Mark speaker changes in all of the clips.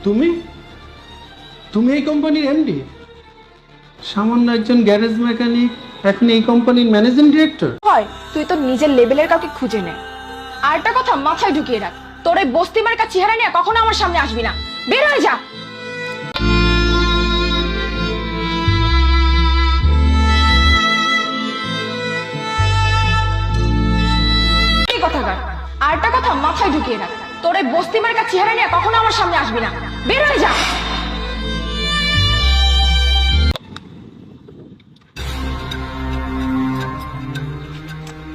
Speaker 1: তুমি তুমি এই কোম্পানির এমডি? সামান্য একজন গ্যারেজ মেকানিক এখন এই কোম্পানির ম্যানেজিং ডিরেক্টর?
Speaker 2: হয় তুই তো নিজের লেভেলের কাউকে খুঁজে নে। আর একটা কথা মাথায় ঢুকিয়ে রাখ, তোর এই বস্তি মার্কা চেহারা নিয়ে কখনো আমার সামনে আসবি না। বের হয়ে যা। এই কথাকার আর একটা কথা মাথায় ঢুকিয়ে রাখ, তোর এই বস্তি মার্কা চেহারা নিয়ে কখনো আমার সামনে আসবি না। বের হয়ে যা।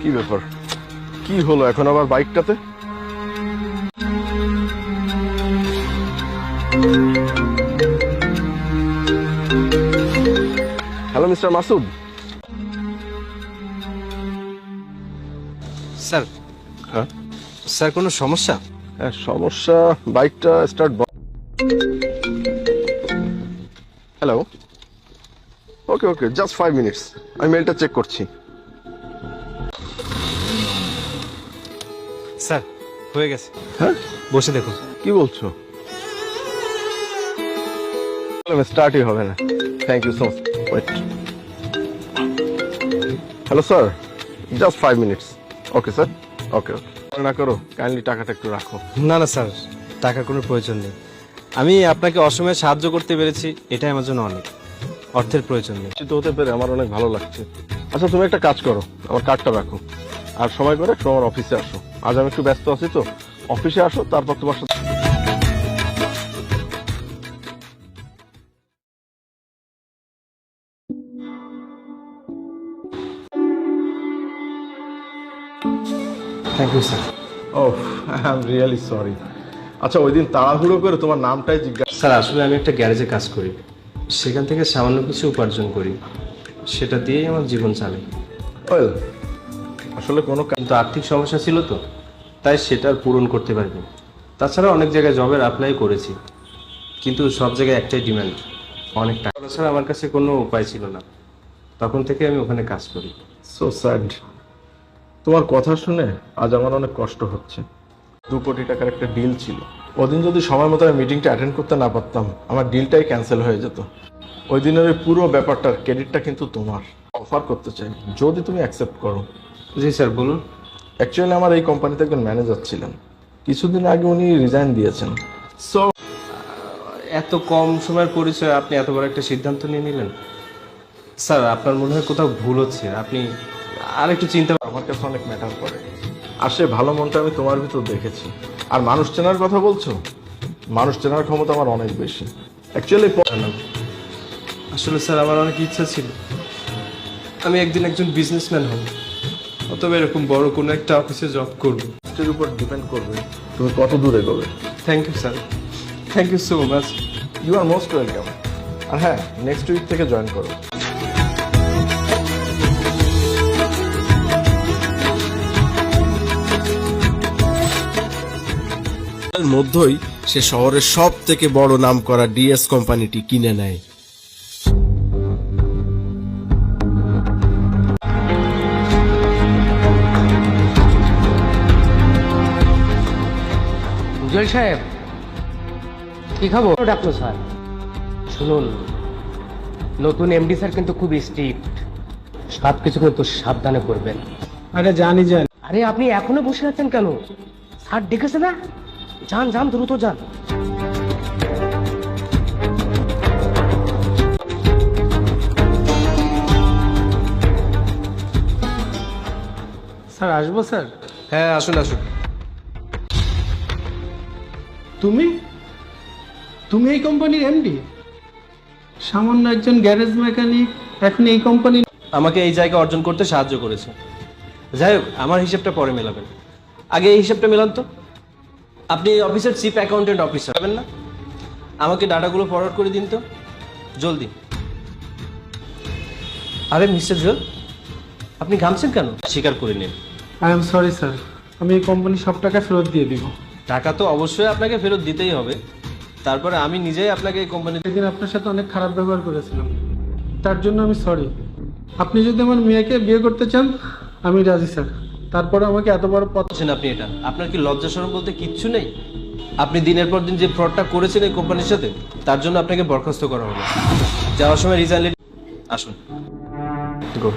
Speaker 3: কি ব্যাপার, কি হলো এখন আবার বাইকটাতে? Hello mister Masud.
Speaker 4: স্যার।
Speaker 3: হ্যাঁ
Speaker 4: স্যার, কোনো সমস্যা?
Speaker 3: হ্যাঁ সমস্যা, বাইকটা start. Hello, okay okay, just 5 minutes, আমি মেলটা চেক করছি।
Speaker 4: স্যার হয়ে গেছে।
Speaker 3: হ্যাঁ
Speaker 4: বসে দেখুন।
Speaker 3: কি বলছো? স্টার্টই হবে না। Thank you so much. Wait. Hello sir, just 5 minutes. Okay sir, okay okay. না করো, কাইন্ডলি টাকাটা একটু রাখো।
Speaker 4: না না স্যার, টাকার কোনো প্রয়োজন নেই। আমি আপনাকে অসময়ে সাহায্য করতে পেরেছি, এটাই আমার জন্য অনেক। অর্থের প্রয়োজন নেই।
Speaker 3: তো হতে পেরে আমার অনেক ভালো লাগছে। আচ্ছা তুমি একটা কাজ করো, আমার কার্ডটা রাখো, আর সময় করে একটু আমার অফিসে আসো। আজ আমি একটু ব্যস্ত আছি, তো অফিসে আসো, তারপর তোমার সাথে।
Speaker 4: Thank you sir.
Speaker 3: Oh I am really sorry. আচ্ছা ওই দিন তাড়াহুড়ো করে তোমার নামটাই জিজ্ঞাসা।
Speaker 4: স্যার আসলে আমি একটা গ্যারেজে কাজ করি, সেখান থেকে সামান্য কিছু উপার্জন করি, সেটা দিয়েই আমার জীবন চালাই।
Speaker 3: ওয়েল, আসলে কোনো
Speaker 4: কিন্তু আর্থিক সমস্যা ছিল তো, তাই সেটা আর পূরণ করতে পারিনি। তাছাড়া অনেক জায়গায় জবের অ্যাপ্লাই করেছি, কিন্তু সব জায়গায় একটাই ডিমান্ড, অনেক টাকা ছাড়া আমার কাছে কোনো উপায় ছিল না। তখন থেকে আমি ওখানে কাজ করি।
Speaker 3: So sad. তোমার কথা শুনে আজ আমার অনেক কষ্ট হচ্ছে। 2 কোটি টাকার একটা ডিল ছিল। ওদিন যদি সময় মতো মিটিংটা অ্যাটেন্ড করতে না পারতাম, আমার ডিলটাই ক্যান্সেল হয়ে যেত। ওই দিনের ওই পুরো ব্যাপারটার ক্রেডিটটা কিন্তু তোমার। অফার করতে চাই, যদি তুমি অ্যাকসেপ্ট করো।
Speaker 4: জি স্যার, বলুন।
Speaker 3: অ্যাকচুয়ালি আমার এই কোম্পানিতে একজন ম্যানেজার ছিলেন, কিছুদিন আগে উনি রিজাইন দিয়েছেন। সো
Speaker 4: এত কম সময়ের পরিচয় আপনি এত বড় একটা সিদ্ধান্ত নিয়ে নিলেন? স্যার আপনার মনে হয় কোথাও ভুল হচ্ছে, আপনি আর একটু চিন্তা।
Speaker 3: আমার কাছে অনেক ম্যাটার করে, আর সে ভালো মনটা আমি তোমার ভিতর দেখেছি। আর মানুষ চেনার কথা বলছো, মানুষ চেনার ক্ষমতা আমার অনেক বেশি। অ্যাকচুয়ালি
Speaker 4: আসলে স্যার আমার অনেক ইচ্ছা ছিল আমি একদিন একজন বিজনেসম্যান হব, অথবা এরকম বড় কোনো একটা অফিসে জব করব।
Speaker 3: এর উপর ডিপেন্ড করবে তুমি কত দূর এগোবে।
Speaker 4: Thank you sir, thank you so much.
Speaker 3: You are most welcome. আর হ্যাঁ, নেক্সট উইক থেকে জয়েন করো।
Speaker 5: মধ্যই সে শহরের সব থেকে বড় নাম করা ডিএস কোম্পানিটি কিনে নেয়।
Speaker 6: উজ্জ্বল সাহেব, কি খবর? ডাক্তার স্যার শুনুন, নতুন এমডি স্যার কিন্তু খুব স্ট্রিক্ট, সব কিছু কিন্তু সাবধানে করবেন।
Speaker 1: আরে জানি।
Speaker 6: আরে আপনি এখনো বসে আছেন কেন? স্যার ডেকেছে না? যান যান, দ্রুত যান।
Speaker 1: স্যার আসবো স্যার?
Speaker 4: হ্যাঁ আসুন আসুন।
Speaker 1: তুমি তুমি এই কোম্পানির এমডি? সামান্য একজন গ্যারেজ মেকানিক এখন এই কোম্পানি?
Speaker 4: আমাকে এই জায়গা অর্জন করতে সাহায্য করেছে। যাই হোক, আমার হিসাবটা পরে মেলাবেন, আগে এই হিসাবটা মেলান তো। আপনি অফিসের চিফ অ্যাকাউন্টেন্ট অফিসার হবেন না? আমাকে ডাটাগুলো ফরওয়ার্ড করে দিন তো, জলদি। আরে মিস্টার জুয়েল, আপনি ঘামছেন কেন? স্বীকার করে নিন।
Speaker 1: আই এম সরি স্যার, আমি এই কোম্পানির সব টাকা ফেরত দিয়ে দিব।
Speaker 4: টাকা তো অবশ্যই আপনাকে ফেরত দিতেই হবে, তারপরে আমি নিজেই আপনাকে এই কোম্পানিতে।
Speaker 1: সেদিন আপনার সাথে অনেক খারাপ ব্যবহার করেছিলাম, তার জন্য আমি সরি। আপনি যদি আমার মেয়েকে বিয়ে করতে চান আমি রাজি স্যার, তারপরে আমাকে এত বড় পথ।
Speaker 4: আপনি এটা, আপনার কি লজ্জা শরম বলতে কিচ্ছু নেই? আপনি দিনের পর দিন যে ফ্রডটা করেছেন এই কোম্পানির সাথে, তার জন্য আপনাকে বরখাস্ত করা হলো। যাওয়ার সময় রিজাইন লেটার আসুন। গো।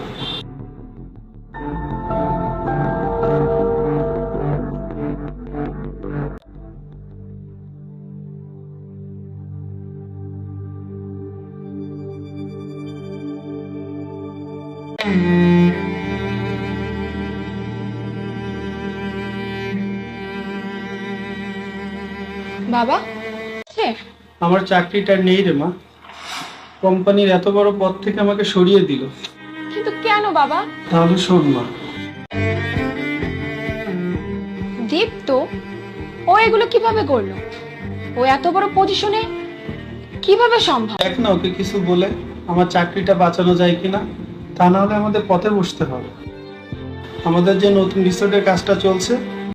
Speaker 2: বাবা হ্যাঁ,
Speaker 1: আমার চাকরিটা নেই রে মা। কোম্পানির এত বড় পদ থেকে আমাকে সরিয়ে দিল।
Speaker 2: কিন্তু কেন বাবা?
Speaker 1: তাহলে শোন মা,
Speaker 2: দীপ তো ও এগুলো কিভাবে করলো? ও এত বড় পজিশনে কিভাবে সম্ভব?
Speaker 1: দেখ না ওকে কিছু বলে আমার চাকরিটা বাঁচানো যায় কিনা, তা না হলে আমাদের পথে বসতে হবে। আমাদের যে নতুন রিসোর্টের কাজটা চলছে